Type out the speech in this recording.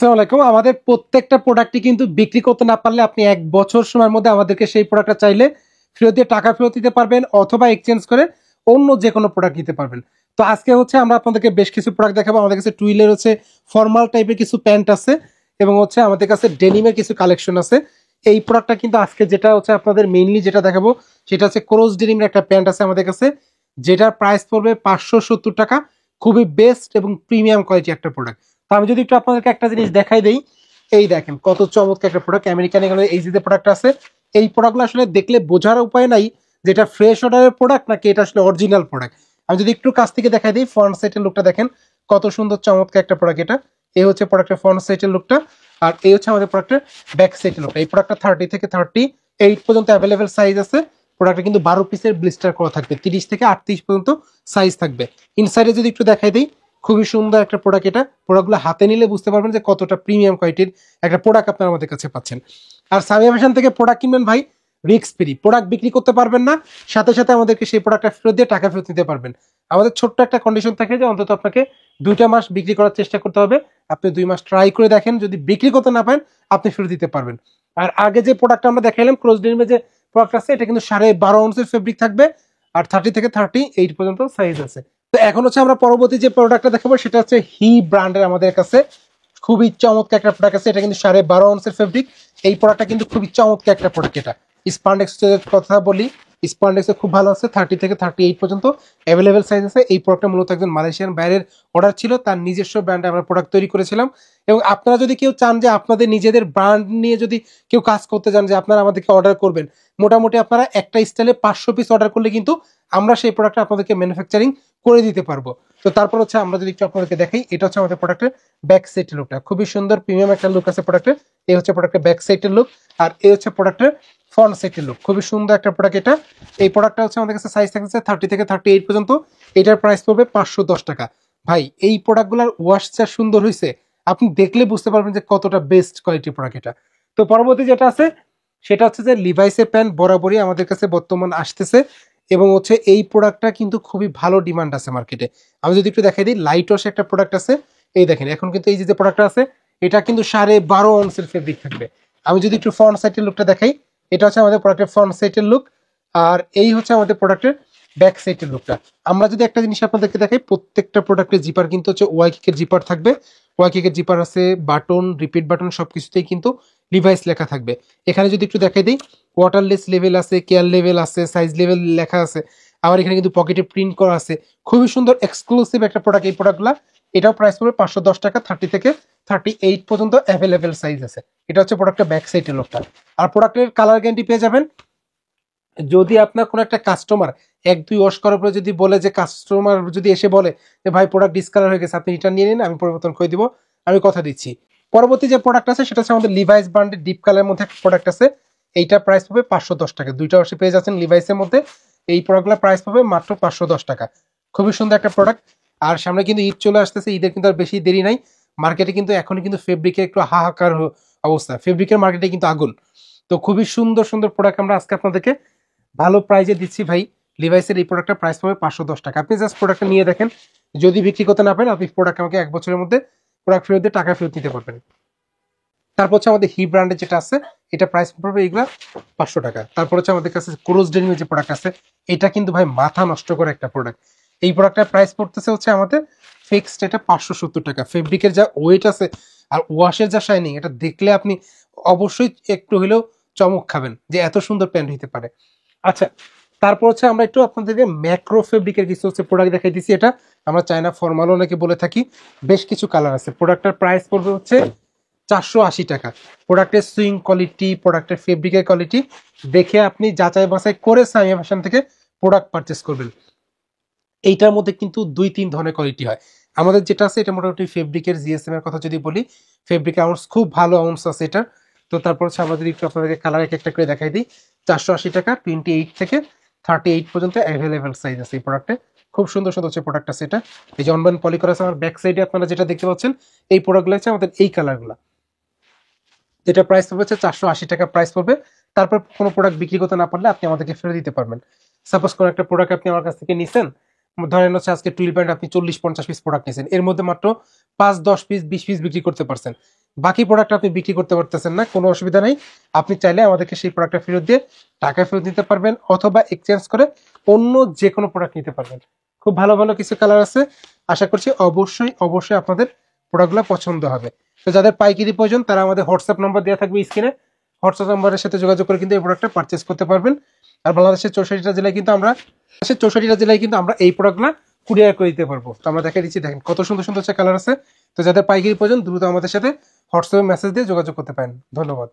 আসসালামু আলাইকুম। আমাদের প্রত্যেকটা প্রোডাক্টই কিন্তু বিক্রি করতে না পারলে আপনি ১ বছর সময়ের মধ্যে আমাদেরকে সেই প্রোডাক্টটা চাইলে ফেরত দিয়ে টাকা ফেরত দিতে পারবেন অথবা এক্সচেঞ্জ করে অন্য যেকোনো প্রোডাক্ট নিতে পারবেন। তো আজকে হচ্ছে আমরা আপনাদেরকে বেশ কিছু প্রোডাক্ট দেখাবো। আমাদের কাছে টুইলের হচ্ছে ফর্মাল টাইপের কিছু প্যান্ট আছে এবং হচ্ছে আমাদের কাছে ডেনিমের কিছু কালেকশন আছে। এই প্রোডাক্টটা কিন্তু আজকে যেটা হচ্ছে আপনাদের মেইনলি যেটা দেখাবো সেটা হচ্ছে ক্রস ডেনিমের একটা প্যান্ট আছে আমাদের কাছে, যেটার প্রাইস পড়বে ৫৭০ টাকা। খুবই বেস্ট এবং প্রিমিয়াম কোয়ালিটি একটা প্রোডাক্ট। তো আমি যদি একটু আপনাদেরকে একটা জিনিস দেখাই দেই, এই দেখেন কত চমৎকার একটা প্রোডাক্ট। আমেরিকান এগুলো এই যে প্রোডাক্ট আছে, এই প্রোডাক্টগুলো আসলে দেখলে বোঝার উপায় নাই যেটা ফ্রেশ অর্ডারের প্রোডাক্ট নাকি এটা আসলে অরিজিনাল প্রোডাক্ট। আমি যদি একটু কাছ থেকে দেখাই দিই, ফ্রন্ট সাইডের লুকটা দেখেন কত সুন্দর চমৎকার একটা প্রোডাক্ট। এটা এই হচ্ছে প্রোডাক্টের ফ্রন্ট সাইডের লুকটা, আর এই হচ্ছে আমাদের প্রোডাক্টের ব্যাক সাইডের লুকটা। এই প্রোডাক্টটা 30 থেকে 38 পর্যন্ত অ্যাভেলেবেল সাইজ আছে। প্রোডাক্টটা কিন্তু 12 পিসের ব্লিস্টার করা থাকবে, 30 থেকে 38 পর্যন্ত সাইজ থাকবে। ইনসাইডে যদি একটু দেখাই দিই, খুবই সুন্দর একটা প্রোডাক্ট। এটা প্রোডাক্টগুলো হাতে নিলে বুঝতে পারবেন যে কতটা প্রিমিয়াম কোয়ালিটির একটা প্রোডাক্ট আপনারা আমাদের কাছে পাচ্ছেন। আর সামিয়া ফ্যাশন থেকে প্রোডাক্ট কিনবেন ভাই, রিস্ক ফ্রি। প্রোডাক্ট বিক্রি করতে পারবেন না, সাথে সাথে আমাদেরকে সেই প্রোডাক্টটা ফেরত দিয়ে টাকা ফেরত নিতে পারবেন। আমাদের ছোট্ট একটা কন্ডিশন থাকে যে অন্তত আপনাকে 2টা মাস বিক্রি করার চেষ্টা করতে হবে। আপনি 2 মাস ট্রাই করে দেখেন, যদি বিক্রি করতে না পারেন আপনি ফেরত দিতে পারবেন। আর আগে যে প্রোডাক্টটা আমরা দেখাইলাম ক্রস ডেনিমের যে প্রোডাক্ট আছে, এটা কিন্তু 12.5 আউন্সের ফেব্রিক থাকবে আর 30 থেকে 38 পর্যন্ত সাইজ আছে। তো এখন হচ্ছে আমরা পরবর্তী যে প্রোডাক্টটা দেখাবো সেটা হচ্ছে হি ব্র্যান্ডের আমাদের কাছে খুবই চমৎকার একটা প্রোডাক্ট আছে। এটা কিন্তু 12.5 আউন্সের ফেব্রিক। এই প্রোডাক্টটা কিন্তু খুবই চমৎকার একটা প্রোডাক্ট। এটা স্পান্ডেক্সের কথা বলি, স্পান্ডেক্সে খুব ভালো আছে, 30 থেকে 38 পর্যন্ত অ্যাভেলেবেল সাইজ আছে। এই প্রোডাক্টটা মূলত একজন মালয়েশিয়ান বাইরের অর্ডার ছিল, তার নিজস্ব ব্র্যান্ডে আমরা প্রোডাক্ট তৈরি করেছিলাম। এবং আপনারা যদি কেউ চান যে আপনাদের নিজেদের ব্র্যান্ড নিয়ে যদি কেউ কাজ করতে চান, যে আপনারা আমাদেরকে অর্ডার করবেন, মোটামুটি আপনারা একটা স্টাইলে 500 পিস অর্ডার করলে কিন্তু আমরা সেই প্রোডাক্টটা আপনাদেরকে ম্যানুফ্যাকচারিং করে দিতে পারবো। তো তারপর হচ্ছে আমরা যদি একটু আপনাদেরকে দেখাই, এটা হচ্ছে আমাদের প্রোডাক্টের ব্যাক সাইডের লুকটা। খুবই সুন্দর প্রিমিয়াম একটা লুক আছে প্রোডাক্টের। এই হচ্ছে প্রোডাক্টের ব্যাক সাইডের লুক, আর এই হচ্ছে প্রোডাক্টের ফ্রন্ট সাইডের লুক। খুবই সুন্দর একটা প্রোডাক্ট এটা। এই প্রোডাক্টটা হচ্ছে আমাদের কাছে সাইজ থাকছে 30 থেকে 38 পর্যন্ত। এটার প্রাইস পড়বে 510 টাকা। ভাই এই প্রোডাক্টগুলোর ওয়াশ যা সুন্দর হয়েছে, আপনি দেখলে বুঝতে পারবেন যে কতটা বেস্ট কোয়ালিটির প্রোডাক্ট এটা। তো পরবর্তী যেটা আছে সেটা হচ্ছে যে লিভাইসের প্যান্ট বরাবরই আমাদের কাছে বর্তমান আসতেছে এবং হচ্ছে এই প্রোডাক্টটা কিন্তু খুবই ভালো ডিমান্ড আছে মার্কেটে। আমি যদি একটু দেখাই দিই, লাইট ওয়াশ একটা প্রোডাক্ট আছে। এই দেখেন এখন কিন্তু এই যে প্রোডাক্টটা আছে, এটা কিন্তু 12.5 আউন্সের ফেব্রিক থাকবে। আমি যদি একটু ফ্রন্ট সাইডের লুকটা দেখাই, এটা হচ্ছে আমাদের প্রোডাক্টের ফ্রন্ট সাইডের লুক, আর এই হচ্ছে আমাদের প্রোডাক্টের ব্যাক সাইডের লুকটা। আমরা যদি একটা জিনিস আপনাদেরকে দেখাই, প্রত্যেকটা প্রোডাক্টের জিপার কিন্তু হচ্ছে ওয়াইকিকের জিপার থাকবে। ওয়াইকিকের জিপার আছে, বাটন, রিপিট বাটন সবকিছুতেই কিন্তু লিভাইস লেখা থাকবে। এখানে যদি একটু দেখাই দিই, ওয়াটারলেস লেভেল আছে, কেয়ার লেভেল আছে, সাইজ লেভেল লেখা আছে। আবার এখানে কিন্তু পকেটে প্রিন্ট করা আছে। খুবই সুন্দর এক্সক্লুসিভ একটা প্রোডাক্ট এই প্রোডাক্টগুলো। এটাও প্রাইস পড়বে 510 টাকা। 30 থেকে 38 পর্যন্ত অ্যাভেলেবেল সাইজ আছে। এটা হচ্ছে প্রোডাক্টের ব্যাক সাইডের লুকটা। আর প্রোডাক্টের কালার গ্যারান্টি পেয়ে যাবেন। যদি আপনার কোনো একটা কাস্টমার 1-2 ওয়াশ করার পরে যদি বলে, যে কাস্টমার যদি এসে বলে যে ভাই প্রোডাক্ট ডিসকালার হয়ে গেছে, আপনি রিটার্ন নিয়ে নিন, আমি পরিবর্তন করে দিব, আমি কথা দিচ্ছি। পরবর্তী যে প্রোডাক্ট আছে সেটা হচ্ছে আমাদের লিভাইস ব্র্যান্ডের ডিপ কালারের মধ্যে একটা প্রোডাক্ট আছে। এইটা প্রাইস পাবে 510 টাকা। 2টা ওয়াশে পেয়ে যাচ্ছেন লিভাইসের মধ্যে। এই প্রোডাক্টগুলো প্রাইস পাবে মাত্র 510 টাকা। খুবই সুন্দর একটা প্রোডাক্ট। আর সামনে কিন্তু ঈদ চলে আসতেছে, ঈদের কিন্তু আর বেশি দেরি নাই। মার্কেটে কিন্তু এখনই কিন্তু ফেব্রিকের একটু হাহাকার অবস্থা, ফেব্রিকের মার্কেটে কিন্তু আগুন। তো খুবই সুন্দর সুন্দর প্রোডাক্ট আমরা আজকে আপনাদেরকে ভালো প্রাইজে দিচ্ছি ভাই। লিভাইসের এই প্রোডাক্টটা প্রাইস পাবে 510 টাকা। আপনি জাস্ট প্রোডাক্টটা নিয়ে দেখেন, যদি বিক্রি করতে না পারেন আপনি প্রোডাক্ট আমাকে 1 বছরের মধ্যে প্রোডাক্ট ফেরত দিয়ে টাকা ফেরত নিতে পারবেন। তারপর হচ্ছে আমাদের হি ব্র্যান্ডের যেটা আছে, এটা প্রাইস পড়বে এইগুলা 500 টাকা। তারপর হচ্ছে আমাদের কাছে ক্রোজ ডেনিমের যে প্রোডাক্ট আছে, এটা কিন্তু ভাই মাথা নষ্ট করে একটা প্রোডাক্ট। এই প্রোডাক্টটার প্রাইস পড়তেছে হচ্ছে আমাদের ফিক্সড এটা 570 টাকা। ফেব্রিকের যা ওয়েট আছে আর ওয়াশের যা শাইনিং, এটা দেখলে আপনি অবশ্যই একটু হলেও চমক খাবেন যে এত সুন্দর প্যান্ট হইতে পারে। আচ্ছা, তারপর হচ্ছে আমরা একটু আপনাদেরকে ম্যাক্রো ফেব্রিকের কিছু হচ্ছে প্রোডাক্ট দেখাই দিচ্ছি। এটা আমরা চায়না ফরমালও অনেকে বলে থাকি। বেশ কিছু কালার আছে। প্রোডাক্টটার প্রাইস পড়বে হচ্ছে 480 টাকা। প্রোডাক্টের সুইং কোয়ালিটি, প্রোডাক্টের ফেব্রিকের কোয়ালিটি দেখে আপনি যাচাই বাছাই করে সামিয়া ফ্যাশন থেকে প্রোডাক্ট পারচেস করবেন। এইটার মধ্যে কিন্তু 2-3 ধরনের কোয়ালিটি হয়। আমাদের যেটা আছে এটা মোটামুটি ফেব্রিকের জিএসএম এর কথা যদি বলি, ফেব্রিক আউন্স খুব ভালো আউন্স আছে এটা। তো তারপর হচ্ছে আমরা যদি একটু আপনাদেরকে কালার এক একটা করে দেখাই দিই, 480 টাকা 28 থেকে 38 পর্যন্ত অ্যাভেলেবেল সাইজ আছে এই প্রোডাক্টে। খুব সুন্দর সুন্দর হচ্ছে প্রোডাক্ট আছে এটা। এই যে অনবান পলি করা আছে আমার ব্যাক সাইডে, আপনারা যেটা দেখতে পাচ্ছেন এই প্রোডাক্টগুলো হচ্ছে আমাদের এই কালারগুলো। যেটা প্রাইস পড়বে হচ্ছে 480 টাকা প্রাইস পড়বে। তারপর কোনো প্রোডাক্ট বিক্রি করতে না পারলে আপনি আমাদেরকে ফেরত দিতে পারবেন। সাপোজ কোনো একটা প্রোডাক্ট আপনি আমার কাছ থেকে নিছেন, ধরেন হচ্ছে আজকে টুইল প্যান্ট আপনি 40-50 পিস প্রোডাক্ট নিয়েছেন, এর মধ্যে মাত্র 5-10 পিস 20 পিস বিক্রি করতে পারছেন। বাকি প্রোডাক্ট আপনি বিক্রি করতে পারতেছেন না, কোনো অসুবিধা নেই। আপনি চাইলে আমাদেরকে সেই প্রোডাক্টটা ফেরত দিয়ে টাকা ফেরত নিতে পারবেন, অথবা এক্সচেঞ্জ করে অন্য যে কোনো প্রোডাক্ট নিতে পারবেন। খুব ভালো ভালো কিছু কালার আছে, আশা করছি অবশ্যই অবশ্যই আপনাদের প্রোডাক্টগুলো পছন্দ হবে। তো যাদের পাইকারি প্রয়োজন তারা আমাদের হোয়াটসঅ্যাপ নাম্বার দেওয়া থাকবে স্ক্রিনে, হোয়াটসঅ্যাপ নাম্বারের সাথে যোগাযোগ করে কিন্তু এই প্রোডাক্টটা পারচেস করতে পারবেন। আর বাংলাদেশের 64টা জেলায় কিন্তু আমরা এই প্রোডাক্টগুলো কুরিয়ার করে দিতে পারবো। তো আমরা দেখাই দিচ্ছি, দেখেন কত সুন্দর সুন্দর কালার আছে। তো যাদের পাইকারি প্রয়োজন দ্রুত আমাদের সাথে হোয়াটসঅ্যাপে মেসেজ দিয়ে যোগাযোগ করতে পারেন। ধন্যবাদ।